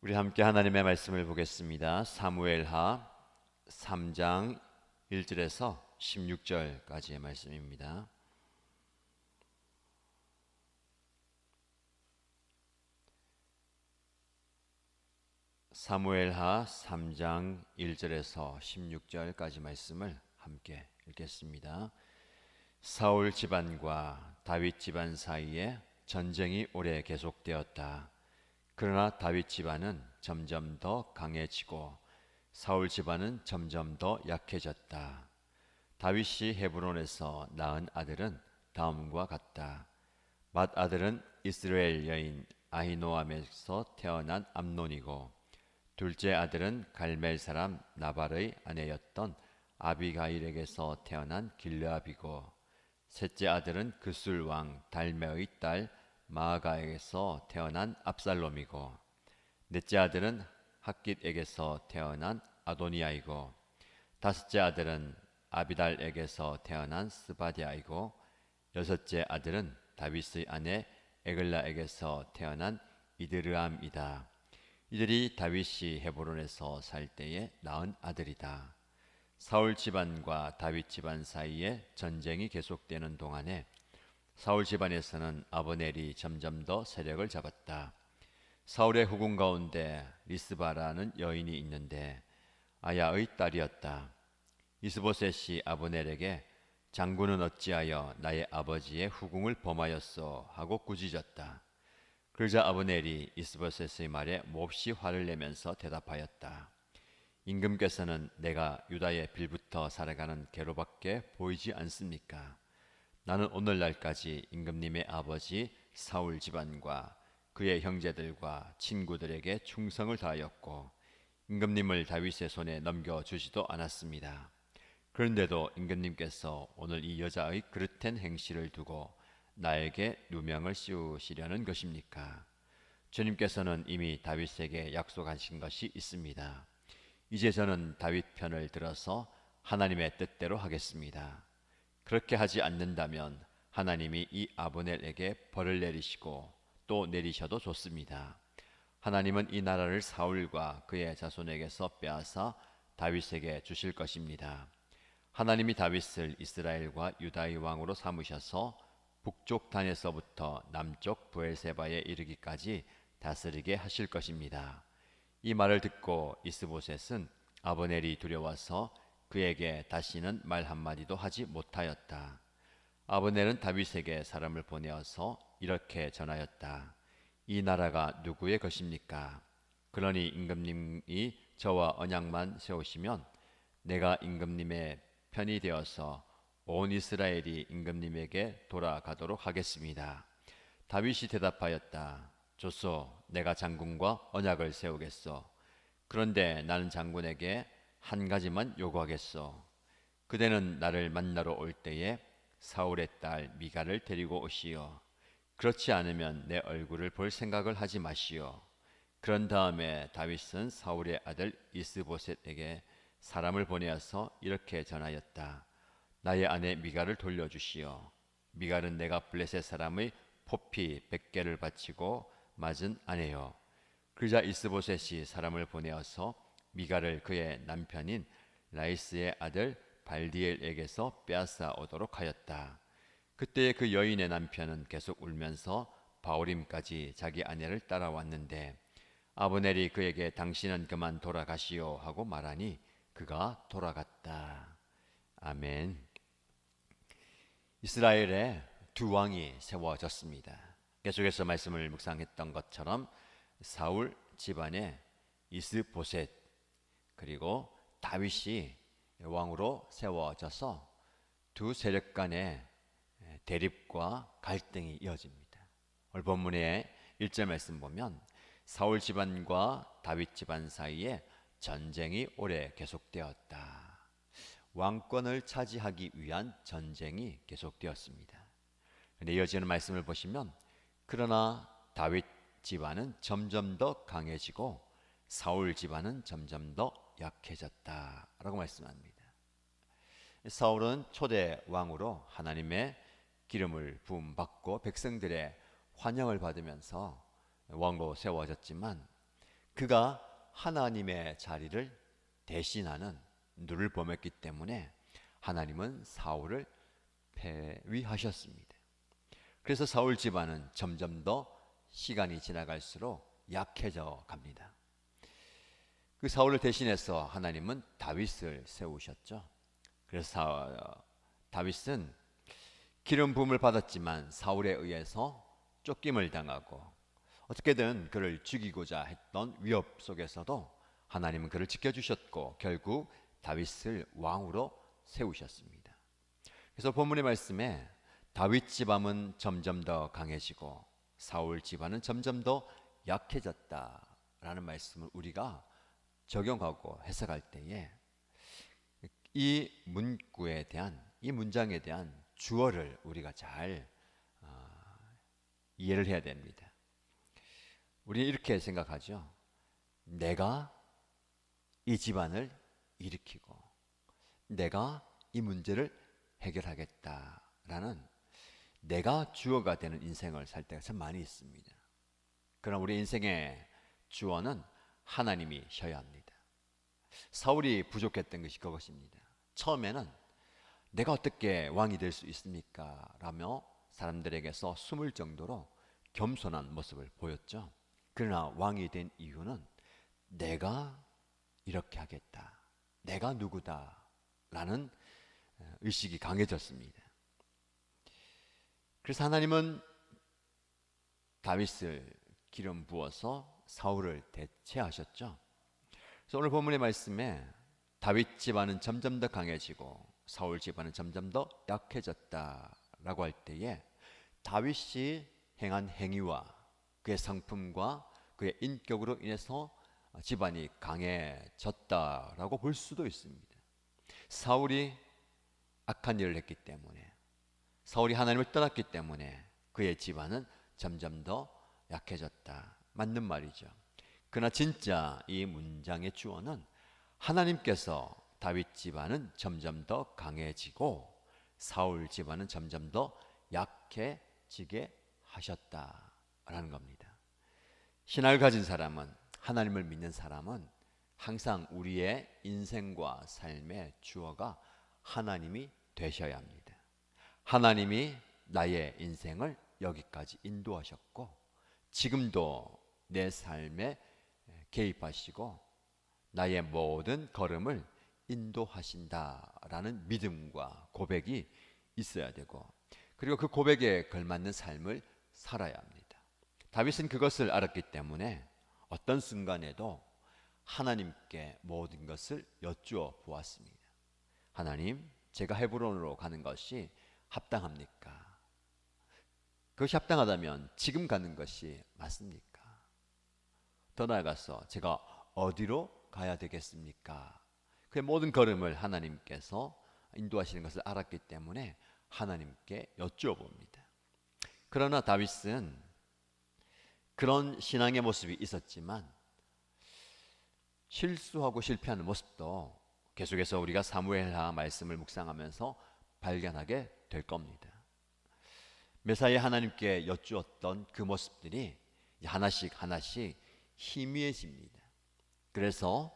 우리 함께 하나님의 말씀을 보겠습니다. 사무엘하 3장 1절에서 16절까지의 말씀입니다. 사무엘하 3장 1절에서 16절까지 말씀을 함께 읽겠습니다. 사울 집안과 다윗 집안 사이에 전쟁이 오래 계속되었다. 그러나 다윗 집안은 점점 더 강해지고 사울 집안은 점점 더 약해졌다. 다윗이 헤브론에서 낳은 아들은 다음과 같다. 맏아들은 이스라엘 여인 아히노암에서 태어난 암논이고, 둘째 아들은 갈멜 사람 나발의 아내였던 아비가일에게서 태어난 길르압이고, 셋째 아들은 그술 왕 달메의 딸 마아가에게서 태어난 압살롬이고, 넷째 아들은 핫깃에게서 태어난 아도니아이고, 다섯째 아들은 아비달에게서 태어난 스바디아이고, 여섯째 아들은 다윗의 아내 에글라에게서 태어난 이드르암이다. 이들이 다윗이 헤브론에서 살 때에 낳은 아들이다. 사울 집안과 다윗 집안 사이에 전쟁이 계속되는 동안에 사울 집안에서는 아브넬이 점점 더 세력을 잡았다. 사울의 후궁 가운데 리스바라는 여인이 있는데 아야의 딸이었다. 이스보셋이 아브넬에게 장군은 어찌하여 나의 아버지의 후궁을 범하였소 하고 꾸짖었다. 그러자 아브넬이 이스보셋의 말에 몹시 화를 내면서 대답하였다. 임금께서는 내가 유다의 빌부터 살아가는 개로밖에 보이지 않습니까? 나는 오늘날까지 임금님의 아버지 사울 집안과 그의 형제들과 친구들에게 충성을 다하였고 임금님을 다윗의 손에 넘겨주지도 않았습니다. 그런데도 임금님께서 오늘 이 여자의 그릇된 행실을 두고 나에게 누명을 씌우시려는 것입니까? 주님께서는 이미 다윗에게 약속하신 것이 있습니다. 이제 저는 다윗 편을 들어서 하나님의 뜻대로 하겠습니다. 그렇게 하지 않는다면 하나님이 이 아브넬에게 벌을 내리시고 또 내리셔도 좋습니다. 하나님은 이 나라를 사울과 그의 자손에게서 빼앗아 다윗에게 주실 것입니다. 하나님이 다윗을 이스라엘과 유다의 왕으로 삼으셔서 북쪽 단에서부터 남쪽 브엘세바에 이르기까지 다스리게 하실 것입니다. 이 말을 듣고 이스보셋은 아브넬이 두려워서 그에게 다시는 말 한마디도 하지 못하였다. 아브넬은 다윗에게 사람을 보내어서 이렇게 전하였다. 이 나라가 누구의 것입니까? 그러니 임금님이 저와 언약만 세우시면 내가 임금님의 편이 되어서 온 이스라엘이 임금님에게 돌아가도록 하겠습니다. 다윗이 대답하였다. 좋소, 내가 장군과 언약을 세우겠소. 그런데 나는 장군에게 한 가지만 요구하겠소. 그대는 나를 만나러 올 때에 사울의 딸 미갈을 데리고 오시오. 그렇지 않으면 내 얼굴을 볼 생각을 하지 마시오. 그런 다음에 다윗은 사울의 아들 이스보셋에게 사람을 보내어서 이렇게 전하였다. 나의 아내 미갈을 돌려주시오. 미갈은 내가 블레셋 사람의 포피 100개를 바치고 맞은 아내요. 그러자 이스보셋이 사람을 보내어서 미갈을 그의 남편인 라이스의 아들 발디엘에게서 빼앗아 오도록 하였다. 그때 그 여인의 남편은 계속 울면서 바오림까지 자기 아내를 따라왔는데 아브넬이 그에게 당신은 그만 돌아가시오 하고 말하니 그가 돌아갔다. 아멘. 이스라엘에 두 왕이 세워졌습니다. 계속해서 말씀을 묵상했던 것처럼 사울 집안에 이스보셋 그리고 다윗이 왕으로 세워져서 두 세력 간의 대립과 갈등이 이어집니다. 오늘 본문의 1절 말씀 보면 사울 집안과 다윗 집안 사이에 전쟁이 오래 계속되었다. 왕권을 차지하기 위한 전쟁이 계속되었습니다. 그런데 이어지는 말씀을 보시면 그러나 다윗 집안은 점점 더 강해지고 사울 집안은 점점 더 약해졌다라고 말씀합니다. 사울은 초대 왕으로 하나님의 기름을 부음받고 백성들의 환영을 받으면서 왕으로 세워졌지만 그가 하나님의 자리를 대신하는 눈을 범했기 때문에 하나님은 사울을 폐위하셨습니다. 그래서 사울 집안은 점점 더 시간이 지나갈수록 약해져 갑니다. 그 사울을 대신해서 하나님은 다윗을 세우셨죠. 그래서 다윗은 기름 부음을 받았지만 사울에 의해서 쫓김을 당하고 어떻게든 그를 죽이고자 했던 위협 속에서도 하나님은 그를 지켜주셨고 결국 다윗을 왕으로 세우셨습니다. 그래서 본문의 말씀에 다윗 집안은 점점 더 강해지고 사울 집안은 점점 더 약해졌다라는 말씀을 우리가 적용하고 해석할 때에 이 문구에 대한, 이 문장에 대한 주어를 우리가 잘 이해를 해야 됩니다. 우리는 이렇게 생각하죠. 내가 이 집안을 일으키고 내가 이 문제를 해결하겠다라는 내가 주어가 되는 인생을 살 때가 참 많이 있습니다. 그러나 우리 인생의 주어는 하나님이셔야 합니다. 사울이 부족했던 것이 그것입니다. 처음에는 내가 어떻게 왕이 될 수 있습니까? 라며 사람들에게서 숨을 정도로 겸손한 모습을 보였죠. 그러나 왕이 된 이유는 내가 이렇게 하겠다, 내가 누구다 라는 의식이 강해졌습니다. 그래서 하나님은 다윗을 기름 부어서 사울을 대체하셨죠. 그래서 오늘 본문의 말씀에 다윗 집안은 점점 더 강해지고 사울 집안은 점점 더 약해졌다라고 할 때에 다윗이 행한 행위와 그의 성품과 그의 인격으로 인해서 집안이 강해졌다라고 볼 수도 있습니다. 사울이 악한 일을 했기 때문에, 사울이 하나님을 떠났기 때문에 그의 집안은 점점 더 약해졌다. 맞는 말이죠. 그러나 진짜 이 문장의 주어는 하나님께서 다윗 집안은 점점 더 강해지고 사울 집안은 점점 더 약해지게 하셨다라는 겁니다. 신앙을 가진 사람은, 하나님을 믿는 사람은 항상 우리의 인생과 삶의 주어가 하나님이 되셔야 합니다. 하나님이 나의 인생을 여기까지 인도하셨고 지금도 내 삶에 개입하시고 나의 모든 걸음을 인도하신다라는 믿음과 고백이 있어야 되고, 그리고 그 고백에 걸맞는 삶을 살아야 합니다. 다윗은 그것을 알았기 때문에 어떤 순간에도 하나님께 모든 것을 여쭈어 보았습니다. 하나님, 제가 헤브론으로 가는 것이 합당합니까? 그것이 합당하다면 지금 가는 것이 맞습니까? 더 나아가서 제가 어디로 가야 되겠습니까? 그의 모든 걸음을 하나님께서 인도하시는 것을 알았기 때문에 하나님께 여쭈어봅니다. 그러나 다윗은 그런 신앙의 모습이 있었지만 실수하고 실패하는 모습도 계속해서 우리가 사무엘하 말씀을 묵상하면서 발견하게 될 겁니다. 매사에 하나님께 여쭈었던 그 모습들이 하나씩 하나씩 희미해집니다. 그래서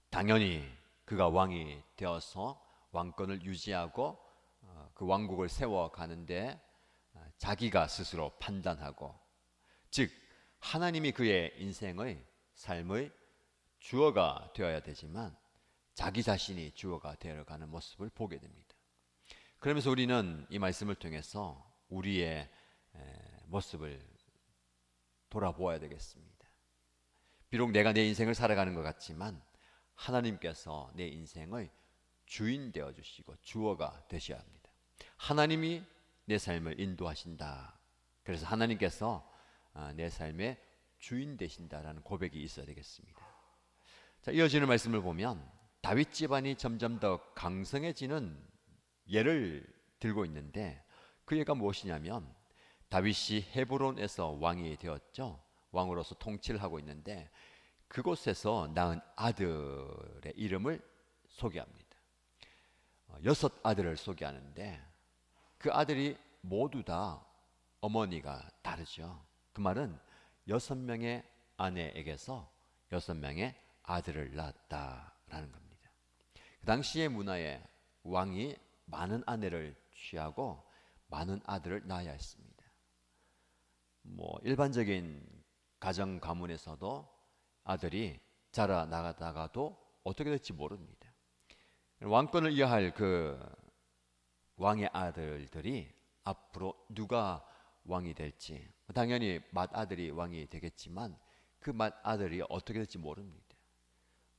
당연히 그가 왕이 되어서 왕권을 유지하고 그 왕국을 세워가는데 자기가 스스로 판단하고, 즉 하나님이 그의 인생의 삶의 주어가 되어야 되지만 자기 자신이 주어가 되어가는 모습을 보게 됩니다. 그러면서 우리는 이 말씀을 통해서 우리의 모습을 돌아보아야 되겠습니다. 비록 내가 내 인생을 살아가는 것 같지만 하나님께서 내 인생의 주인 되어 주시고 주어가 되셔야 합니다. 하나님이 내 삶을 인도하신다. 그래서 하나님께서 내 삶의 주인 되신다라는 고백이 있어야 되겠습니다. 자, 이어지는 말씀을 보면 다윗 집안이 점점 더 강성해지는 예를 들고 있는데 그 예가 무엇이냐면 다윗이 헤브론에서 왕이 되었죠. 왕으로서 통치를 하고 있는데 그곳에서 낳은 아들의 이름을 소개합니다. 6 아들을 소개하는데 그 아들이 모두 다 어머니가 다르죠. 그 말은 6명의 아내에게서 6명의 아들을 낳았다라는 겁니다. 그 당시의 문화에 왕이 많은 아내를 취하고 많은 아들을 낳아야 했습니다. 뭐 일반적인 가정 가문에서도 아들이 자라 나가다가도 어떻게 될지 모릅니다. 왕권을 이어할 그 왕의 아들들이 앞으로 누가 왕이 될지, 당연히 맏아들이 왕이 되겠지만 그 맏아들이 어떻게 될지 모릅니다.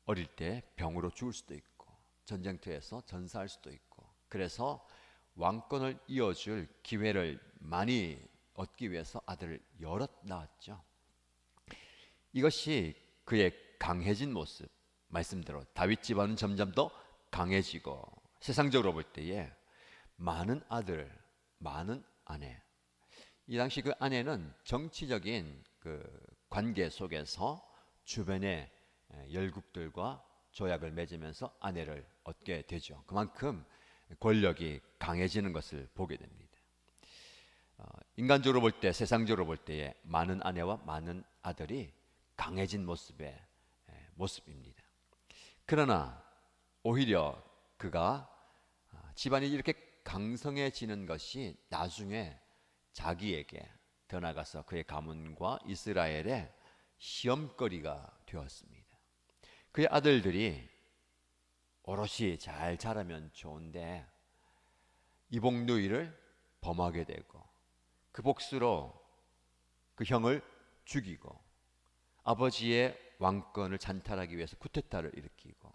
어릴 때 병으로 죽을 수도 있고 전쟁터에서 전사할 수도 있고, 그래서 왕권을 이어줄 기회를 많이 얻기 위해서 아들을 여럿 낳았죠. 이것이 그의 강해진 모습, 말씀대로 다윗 집안은 점점 더 강해지고 세상적으로 볼 때에 많은 아들, 많은 아내. 이 당시 그 아내는 정치적인 그 관계 속에서 주변의 열국들과 조약을 맺으면서 아내를 얻게 되죠. 그만큼 권력이 강해지는 것을 보게 됩니다. 인간적으로 볼 때, 세상적으로 볼 때에 많은 아내와 많은 아들이 강해진 모습의 모습입니다. 그러나 오히려 그가 집안이 이렇게 강성해지는 것이 나중에 자기에게 더 나아가서 그의 가문과 이스라엘의 시험거리가 되었습니다. 그의 아들들이 오롯이 잘 자라면 좋은데 이복누이를 범하게 되고 그 복수로 그 형을 죽이고 아버지의 왕권을 찬탈하기 위해서 쿠데타를 일으키고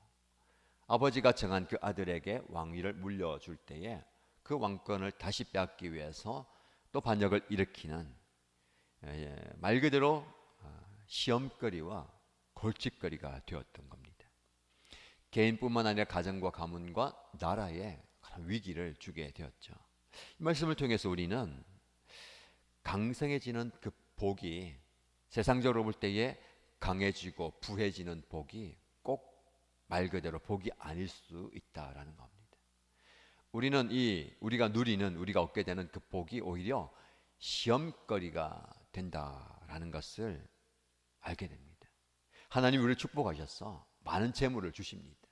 아버지가 정한 그 아들에게 왕위를 물려줄 때에 그 왕권을 다시 빼앗기 위해서 또 반역을 일으키는 말 그대로 시험거리와 골칫거리가 되었던 겁니다. 개인뿐만 아니라 가정과 가문과 나라에 위기를 주게 되었죠. 이 말씀을 통해서 우리는 강성해지는 그 복이, 세상적으로 볼 때에 강해지고 부해지는 복이 꼭 말 그대로 복이 아닐 수 있다라는 겁니다. 우리는 우리가 누리는, 우리가 얻게 되는 그 복이 오히려 시험거리가 된다라는 것을 알게 됩니다. 하나님이 우리를 축복하셔서 많은 재물을 주십니다.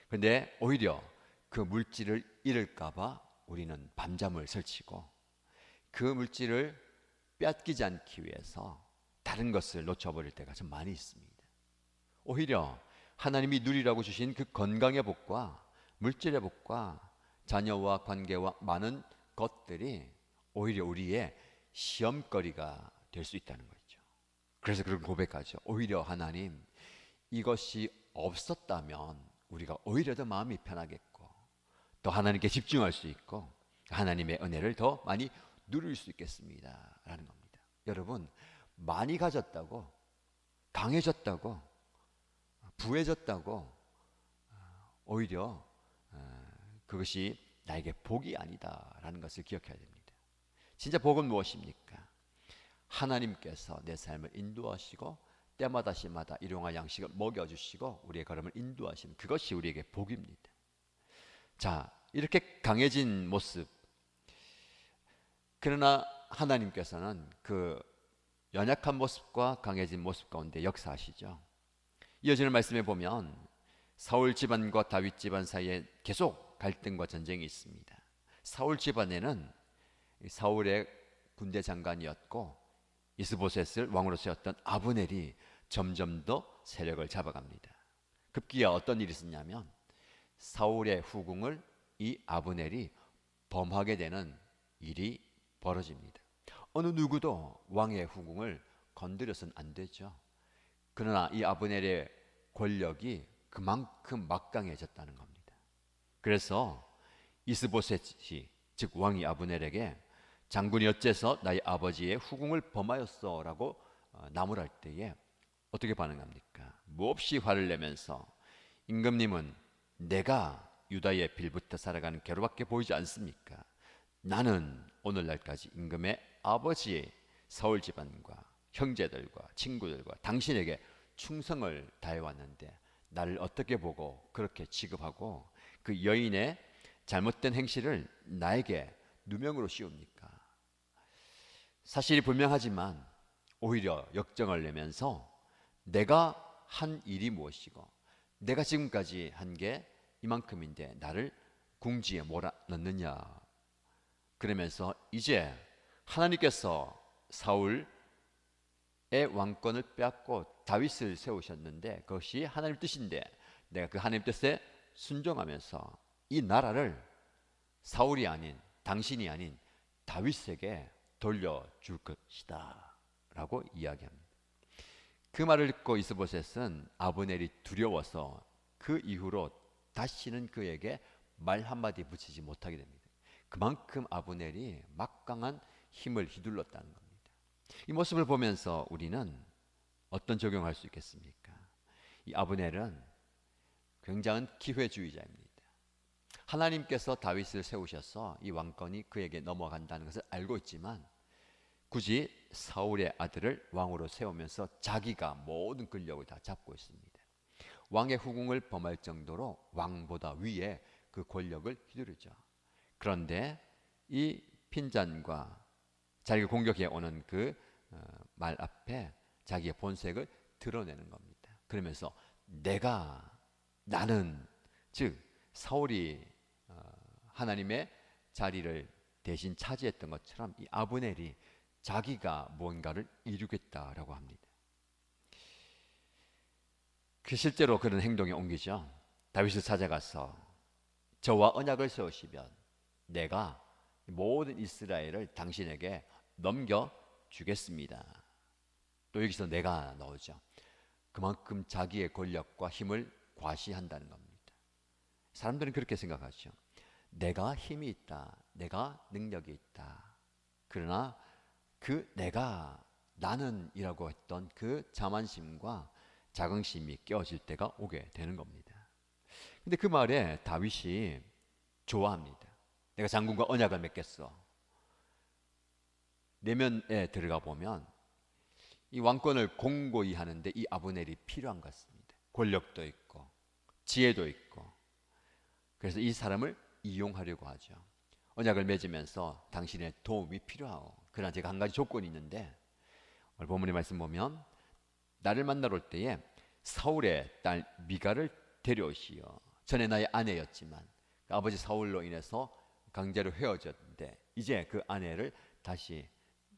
그런데 오히려 그 물질을 잃을까봐 우리는 밤잠을 설치고 그 물질을 빼앗기지 않기 위해서 다른 것을 놓쳐버릴 때가 좀 많이 있습니다. 오히려 하나님이 누리라고 주신 그 건강의 복과 물질의 복과 자녀와 관계와 많은 것들이 오히려 우리의 시험거리가 될 수 있다는 거죠. 그래서 그런 고백하죠. 오히려 하나님, 이것이 없었다면 우리가 오히려 더 마음이 편하겠고 또 하나님께 집중할 수 있고 하나님의 은혜를 더 많이 누릴 수 있겠습니다 라는 겁니다. 여러분, 많이 가졌다고, 강해졌다고, 부해졌다고 오히려 그것이 나에게 복이 아니다라는 것을 기억해야 됩니다. 진짜 복은 무엇입니까? 하나님께서 내 삶을 인도하시고 때마다 시마다 일용할 양식을 먹여주시고 우리의 걸음을 인도하시는 그것이 우리에게 복입니다. 자, 이렇게 강해진 모습, 그러나 하나님께서는 그 연약한 모습과 강해진 모습 가운데 역사하시죠. 이어지는 말씀에 보면 사울 집안과 다윗 집안 사이에 계속 갈등과 전쟁이 있습니다. 사울 집안에는 사울의 군대 장관이었고 이스보셋을 왕으로 세웠던 아브넬이 점점 더 세력을 잡아갑니다. 급기야 어떤 일이 있었냐면 사울의 후궁을 이 아브넬이 범하게 되는 일이 벌어집니다. 어느 누구도 왕의 후궁을 건드려서는 안 되죠. 그러나 이 아브넬의 권력이 그만큼 막강해졌다는 겁니다. 그래서 이스보셋이, 즉 왕이 아브넬에게 장군이 어째서 나의 아버지의 후궁을 범하였어 라고 나무랄 때에 어떻게 반응합니까? 몹시 화를 내면서 임금님은 내가 유다의 빌부터 살아가는 개로밖에 보이지 않습니까? 나는 오늘날까지 임금의 아버지의 사울 집안과 형제들과 친구들과 당신에게 충성을 다해왔는데 나를 어떻게 보고 그렇게 취급하고 그 여인의 잘못된 행실을 나에게 누명으로 씌웁니까? 사실이 분명하지만 오히려 역정을 내면서 내가 한 일이 무엇이고 내가 지금까지 한 게 이만큼인데 나를 궁지에 몰아넣느냐. 그러면서 이제 하나님께서 사울의 왕권을 빼앗고 다윗을 세우셨는데 그것이 하나님 뜻인데 내가 그 하나님 뜻에 순종하면서 이 나라를 사울이 아닌 당신이 아닌 다윗에게 돌려줄 것이다 라고 이야기합니다. 그 말을 듣고 이스보셋은 아브넬이 두려워서 그 이후로 다시는 그에게 말 한마디 붙이지 못하게 됩니다. 그만큼 아브넬이 막강한 힘을 휘둘렀다는 겁니다. 이 모습을 보면서 우리는 어떤 적용할 수 있겠습니까? 이 아브넬은 굉장한 기회주의자입니다. 하나님께서 다윗을 세우셔서 이 왕권이 그에게 넘어간다는 것을 알고 있지만 굳이 사울의 아들을 왕으로 세우면서 자기가 모든 권력을 다 잡고 있습니다. 왕의 후궁을 범할 정도로 왕보다 위에 그 권력을 휘두르죠. 그런데 이 핀잔과 자기가 공격해 오는 그 말 앞에 자기의 본색을 드러내는 겁니다. 그러면서 나는 즉 사울이 하나님의 자리를 대신 차지했던 것처럼 이 아브넬이 자기가 뭔가를 이루겠다라고 합니다. 그 실제로 그런 행동에 옮기죠. 다윗을 찾아가서 저와 언약을 세우시면 내가 모든 이스라엘을 당신에게 넘겨주겠습니다. 또 여기서 내가 나오죠. 그만큼 자기의 권력과 힘을 과시한다는 겁니다. 사람들은 그렇게 생각하죠. 내가 힘이 있다. 내가 능력이 있다. 그러나 그 나는이라고 했던 그 자만심과 자긍심이 깨어질 때가 오게 되는 겁니다. 근데 그 말에 다윗이 좋아합니다. 내가 장군과 언약을 맺겠어. 내면에 들어가 보면 이 왕권을 공고히 하는데 이 아브넬이 필요한 것 같습니다. 권력도 있고 지혜도 있고 그래서 이 사람을 이용하려고 하죠. 언약을 맺으면서 당신의 도움이 필요하고 그러나 제가 한 가지 조건이 있는데 오늘 본문의 말씀 보면 나를 만나러 올 때에 사울의 딸 미갈을 데려오시오. 전에 나의 아내였지만 그 아버지 사울로 인해서 강제로 헤어졌는데 이제 그 아내를 다시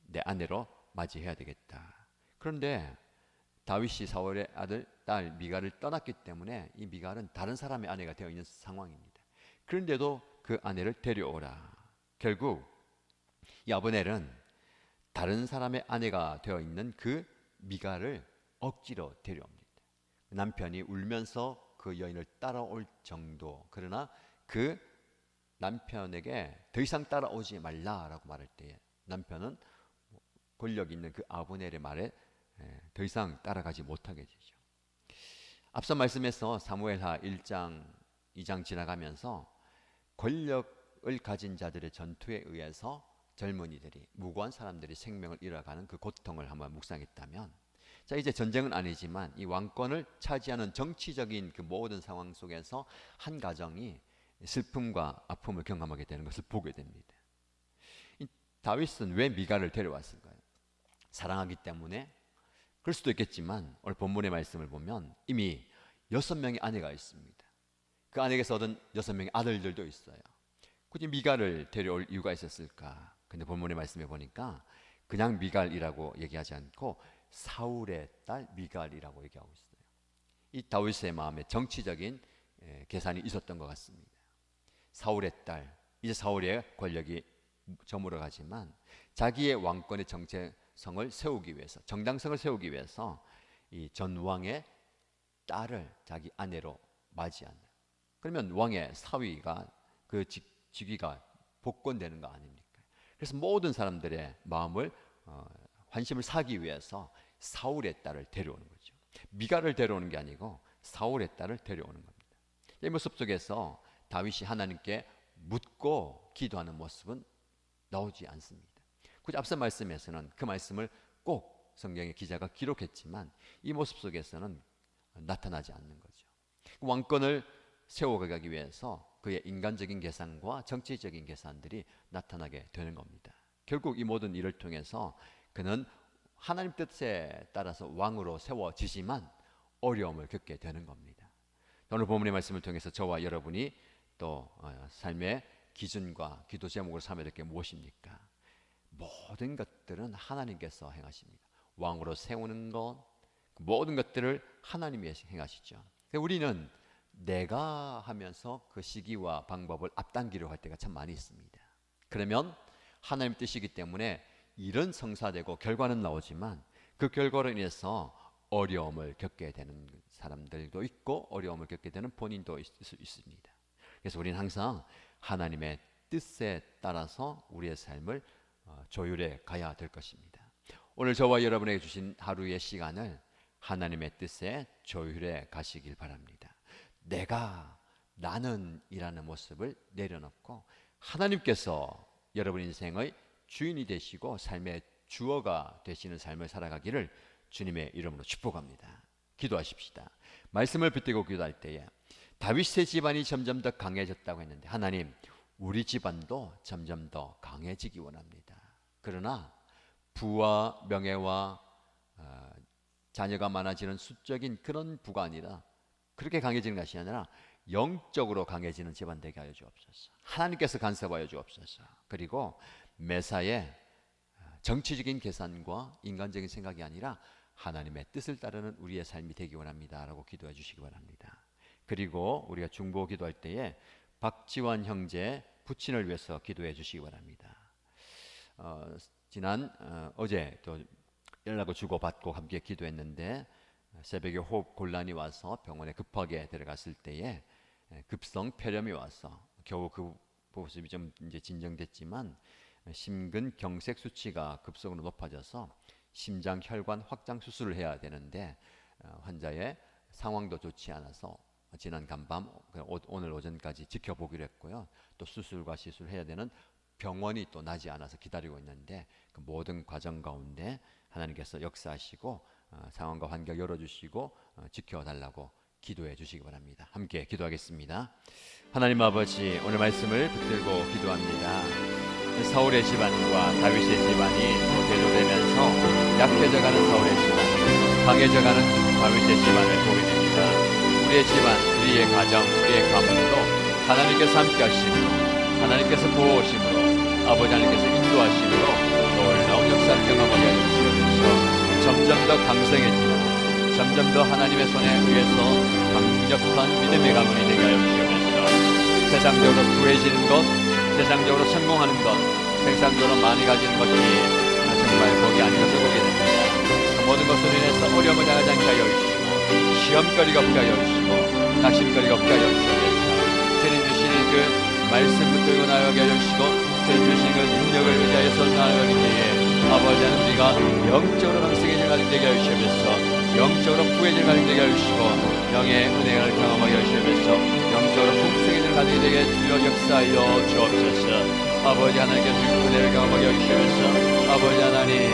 내 아내로 맞이해야 되겠다. 그런데 다윗이 사울의 딸 미갈을 떠났기 때문에 이 미갈은 다른 사람의 아내가 되어 있는 상황입니다. 그런데도 그 아내를 데려오라. 결국 이 아브넬은 다른 사람의 아내가 되어 있는 그 미갈을 억지로 데려옵니다. 남편이 울면서 그 여인을 따라올 정도. 그러나 그 남편에게 더 이상 따라오지 말라라고 말할 때 남편은 권력 있는 그 아브넬의 말에 더 이상 따라가지 못하게 되죠. 앞서 말씀에서 사무엘하 1장, 2장 지나가면서 권력을 가진 자들의 전투에 의해서 젊은이들이 무고한 사람들이 생명을 잃어가는 그 고통을 한번 묵상했다면 자 이제 전쟁은 아니지만 이 왕권을 차지하는 정치적인 그 모든 상황 속에서 한 가정이 슬픔과 아픔을 경험하게 되는 것을 보게 됩니다. 이 다윗은 왜 미갈을 데려왔을까요? 사랑하기 때문에? 그럴 수도 있겠지만 오늘 본문의 말씀을 보면 이미 6명의 아내가 있습니다. 그 아내에게서 얻은 6명의 아들들도 있어요. 굳이 미갈을 데려올 이유가 있었을까? 근데 본문의 말씀에 보니까 그냥 미갈이라고 얘기하지 않고 사울의 딸 미갈이라고 얘기하고 있어요. 이 다윗의 마음에 정치적인 계산이 있었던 것 같습니다. 사울의 딸, 이제 사울의 권력이 저물어 가지만 자기의 왕권의 정체성을 세우기 위해서, 정당성을 세우기 위해서 이 전왕의 딸을 자기 아내로 맞이한다. 그러면 왕의 사위가 그 직위가 복권되는 거 아닙니까? 그래서 모든 사람들의 마음을 환심을 사기 위해서 사울의 딸을 데려오는 거죠. 미갈을 데려오는 게 아니고 사울의 딸을 데려오는 겁니다. 이 모습 속에서 다윗이 하나님께 묻고 기도하는 모습은 나오지 않습니다. 굳이 앞서 말씀에서는 그 말씀을 꼭 성경의 기자가 기록했지만 이 모습 속에서는 나타나지 않는 거죠. 왕권을 세워가기 위해서 그의 인간적인 계산과 정치적인 계산들이 나타나게 되는 겁니다. 결국 이 모든 일을 통해서 그는 하나님 뜻에 따라서 왕으로 세워지지만 어려움을 겪게 되는 겁니다. 오늘 본문의 말씀을 통해서 저와 여러분이 또 삶의 기준과 기도 제목으로 삼아야 될 게 무엇입니까? 모든 것들은 하나님께서 행하십니다. 왕으로 세우는 것, 모든 것들을 하나님이 행하시죠. 우리는 내가 하면서 그 시기와 방법을 앞당기려고 할 때가 참 많이 있습니다. 그러면 하나님 뜻이기 때문에 일은 성사되고 결과는 나오지만 그 결과로 인해서 어려움을 겪게 되는 사람들도 있고 어려움을 겪게 되는 본인도 있습니다. 그래서 우리는 항상 하나님의 뜻에 따라서 우리의 삶을 조율해 가야 될 것입니다. 오늘 저와 여러분에게 주신 하루의 시간을 하나님의 뜻에 조율해 가시길 바랍니다. 나는 이라는 모습을 내려놓고 하나님께서 여러분 인생의 주인이 되시고 삶의 주어가 되시는 삶을 살아가기를 주님의 이름으로 축복합니다. 기도하십시다. 말씀을 붙들고 기도할 때에 다윗의 집안이 점점 더 강해졌다고 했는데 하나님, 우리 집안도 점점 더 강해지기 원합니다. 그러나 부와 명예와 자녀가 많아지는 수적인 그런 부가 아니라 그렇게 강해지는 것이 아니라 영적으로 강해지는 집안 되게 하여 주옵소서. 하나님께서 간섭하여 주옵소서. 그리고 매사에 정치적인 계산과 인간적인 생각이 아니라 하나님의 뜻을 따르는 우리의 삶이 되기 원합니다 라고 기도해 주시기 바랍니다. 그리고 우리가 중보 기도할 때에 박지원 형제 부친을 위해서 기도해 주시기 바랍니다. 어제 또 연락을 주고받고 함께 기도했는데 새벽에 호흡 곤란이 와서 병원에 급하게 들어갔을 때에 급성 폐렴이 와서 겨우 그 모습이 좀 이제 진정됐지만 심근 경색 수치가 급속으로 높아져서 심장 혈관 확장 수술을 해야 되는데 환자의 상황도 좋지 않아서 지난 간밤 오늘 오전까지 지켜보기로 했고요. 또 수술과 시술을 해야 되는 병원이 또 나지 않아서 기다리고 있는데 그 모든 과정 가운데 하나님께서 역사하시고 상황과 환경 열어주시고 지켜달라고 기도해 주시기 바랍니다. 함께 기도하겠습니다. 하나님 아버지, 오늘 말씀을 붙들고 기도합니다. 사울의 집안과 다윗의 집안이 대조되면서 약해져가는 사울의 집안, 강해져가는 다윗의 집안을 보게 됩니다. 우리의 집안, 우리의 가정, 우리의 가문도 하나님께서 함께 하심으로, 하나님께서 보호하심으로, 아버지 하나님께서 인도하심으로 놀라운 역사를 경험하게 하여 주시옵소서. 점점 더 강성해지고 점점 더 하나님의 손에 의해서 강력한 믿음의 가문이 되게 하여 주시옵소서. 세상적으로 부해지는 것, 세상적으로 성공하는 것, 세상적으로 많이 가지는 것이 정말 복이 아닌 것을 보게 됩니다. 그 모든 것으로 인해서 어려움을 당하지 않게 하여 주시고 시험거리가 없게 하여 주시고 낙심거리가 없게 하여 주시옵소서. 주님 주시는 그 말씀 붙들고 나아가게 하여 주시고 주님 주시는 그 능력을 의지하여서 나아가기 때에 아버지는 우리가 영적으로 강성해질 가정 되게 하여 주시옵소서. 영적으로 부해질 가정 되게 하여 주시고 영의 은혜를 경험하게 하여 주시옵소서. 영적으로 풍성해질 가정이 되게 주여 역사하여 주옵소서. 아버지 하나님께서 은혜를 경험하게 하여 주시옵소서. 아버지 하나님,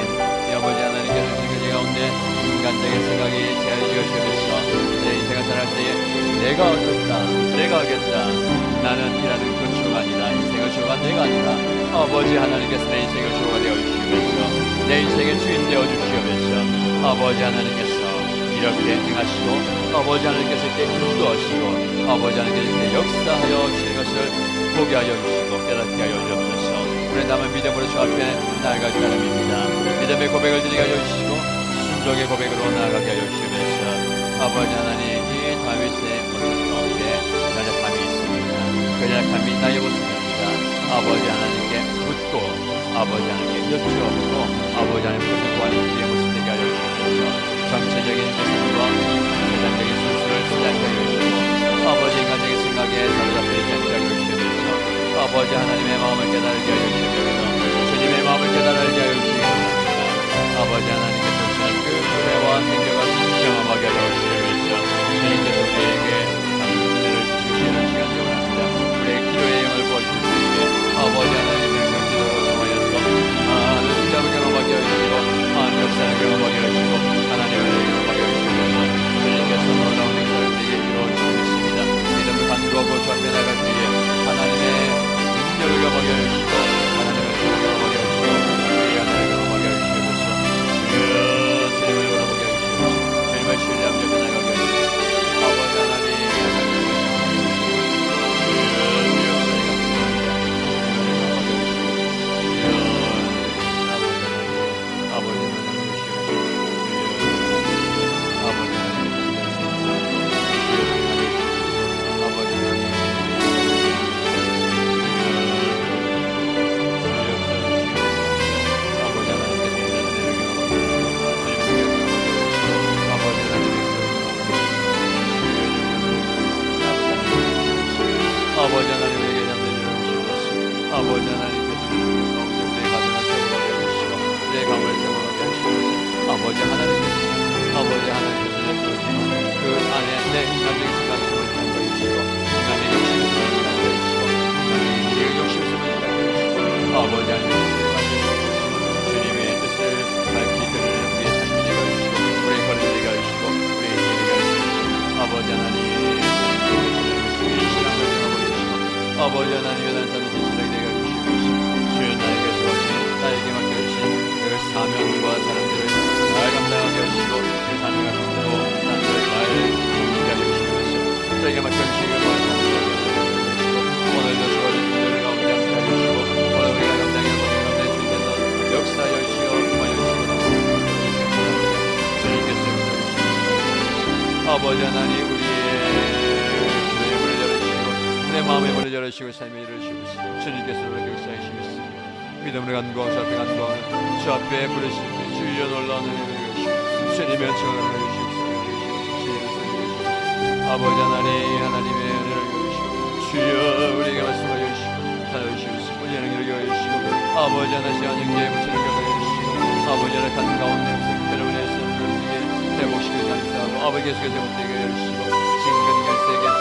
아버지 하나님께서 주신 그 가운데 인간적인 생각이 제한이 주시옵소서. 내 인생을 살아갈 때에 내가 어떻다, 내가 하겠다, 나는 이라는 그 주가 아니라 인생의 주가 내가 아니라 아버지 하나님께서 내 인생의 주가 되어 주시옵소서. 내 인생의 주인 되어 주시옵소서. 아버지 하나님께서 이렇게 행하시고 아버지 하나님께서 이렇게 인도하시고 아버지 하나님께서 이렇게 역사하여 주시는 것을 보게 하여 주시고 깨닫게 하여 주옵소서. 우리 남은 믿음으로 주 앞에 나아가기 바랍니다. 믿음의 고백을 드리게 하여 주시고 순종의 고백으로 나아가게 하여 주시옵소서. 아버지 하나님, 이 다윗의 모습 가운데 연약함이 있습니다. 그 연약함이 나의 모습입니다. 아버지 하나님께 묻고 아버지 하나님께 여쭈었고 아버지 하나님께서 구하는 우리의 모습 되게 하여 주시옵소서. 정체적인 기술과 세상적인 수술을 쓰지 않게 하여 주시고 아버지 인간적인 생각에 사로잡히지 않게 하여 주시옵소서. 아버지 하나님의 마음을 깨달게 하여 주시옵소서. 주님의 마음을 깨달게 하여 주시옵소서. 아버지 하나님께서 주시는 그 은혜와 능력을 경험하게 하여 주시옵소서. 주님께서 우리에게 은혜를 주시는 시간 되옵니다. 우리의 기도의 영을 보여주실 때에 아버지 하나님의 기도로 통하여서 하나님의 응답을 경험하게 하여 주시고 하나님의 역사를 경험하게 하여 주시고 하나님의 은혜를 경험하게 하여 주시옵소서. 주님께서 놀라운 역사를 우리에게 이루어 주시겠습니다. 믿음을 간구하고 주 앞에 나갈 때에 하나님의 능력을 경험하게 하여 주시고 하나님의 은혜를 경험하게 하여 주시고 우리의 하나님을 경험하게 하여 주시옵소서. 아버지 하나님께서 내주시고 그 안에 내 인간적인 생각을 담겨주시고 인간의 욕심을 담겨주시고 인간의 욕심을 담겨주시고 아버지 하나님께서 주님의 뜻을 밝히 드러내는 우리의 삶이 되게 하시고 우리의 거리를 되게 하시고 우리의 인생이 되게 하시고 아버지 하나님 주의 신앙을 정하고 주시고 아버지 하나님의 난사는 진실하게 되게 해주시고 주여 나에게 주어진 나에게 맡겨주신 그 사명과 사람들을 잘 감당하게 하시고 그 사명을 갖고 사람들을 잘 정리하게 해주시고 저에게 맡겨주신 그 모든 사람들을 해주시고 오늘도 주어진 일들 가운데 함께 해주시고 오늘 우리가 감당해야 하는 가운데 주님께서 역사하여 주시고 임하여 주시고 주님께서 역사해 주시고 아버지 하나님 우리의 기도에 문을 열어주시고 내 마음에 문을 열어주시고 삶에 열어주시고 주님께서 우리에게 역사해 주시고 믿음으로 간구하고 주 앞에 간구하고 주 앞에 부르실 때 주여 놀라운 은혜를 주시고 주님의 은총을 주시옵소서. 아버지 하나님의 은혜를 주시고 주여 우리에게 말씀하여 주시고 하여 주시옵소서. 우리 영광을 여겨 주시고 아버지 하나님 영계에 붙이는 경험을 주시고 아버지 하나님 같은 가운데 여러분의 삶을 회복시키는 감사하고 아버지 계속해서 회복되게